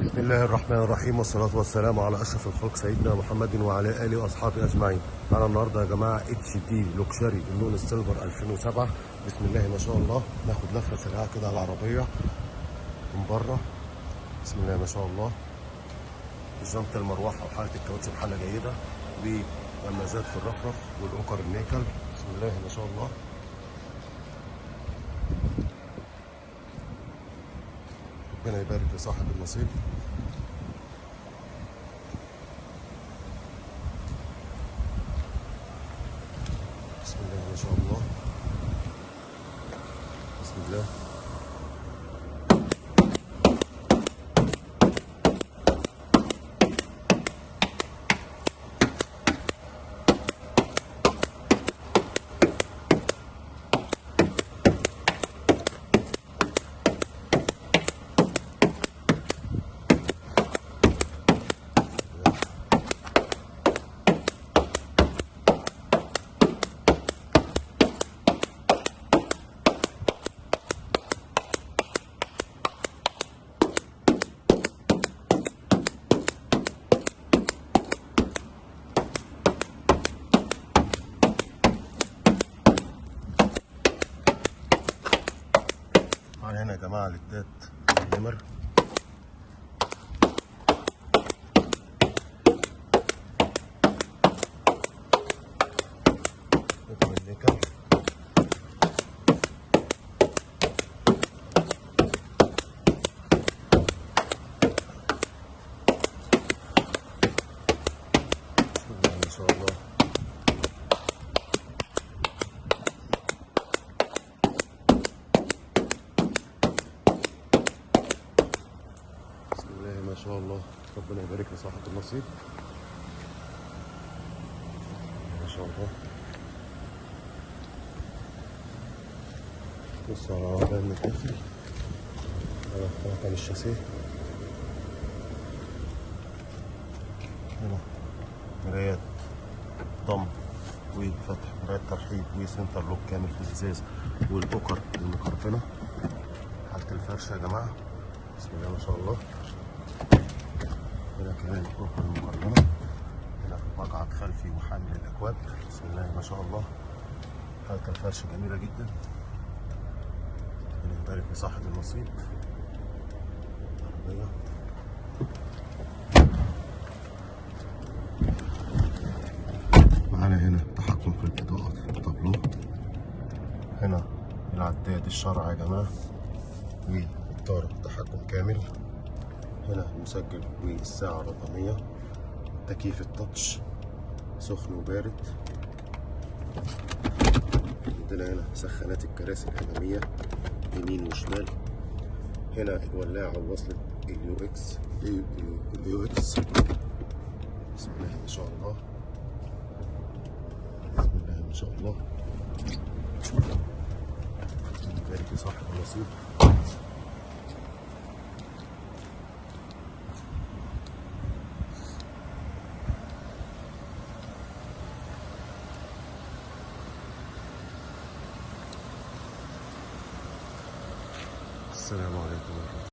بسم الله الرحمن الرحيم، والصلاة والسلام على أشرف الخلق سيدنا محمد وعلى آله وأصحابه أجمعين. معنا النهارده يا جماعة اتش دي لوكشري اللون السيلفر 2007. بسم الله ما شاء الله. ناخد لفة سريعة كده على العربية من بره. بسم الله ما شاء الله. الجنط المروحة وحالة الكاوتش بحالة جيدة، وغمازات في الرفرف والأوكر النيكل. بسم الله ما شاء الله. ربنا يبارك لصاحب النصيب. بسم الله ما شاء الله. بسم الله. معانا هنا يا جماعة لدات النمر. نقطة النيكل. بسم الله ما شاء الله. ما شاء الله. ربنا يبارك لصاحب النصيب. ما شاء الله. بص على العربية من الداخل. رقم الشاسيه. هنا مرايات ضم وفتح، مرايات ترحيب وسنتر لوك كامل في الازاز، والاوكر المكرفنة. حالة الفرشة يا جماعة بسم الله ما شاء الله. هنا كمان الأوكر المكرمنة. هنا مقعد خلفي وحامل الأكواب. بسم الله ما شاء الله. حالة الفرش جميلة جدا. ربنا يبارك لصاحب النصيب. العربية معانا هنا تحكم في الإضاءة التابلو. هنا العداد الشرعي يا جماعة والإطار تحكم كامل. هنا المسجل والساعة الرقمية. تكييف التاتش سخن وبارد. عندنا هنا سخانات الكراسي الأمامية يمين وشمال. هنا الولاعة ووصلة اليو اكس. بسم الله ما شاء الله. بسم الله ما شاء الله. يبارك لصاحب النصيب. السلام عليكم ورحمة الله.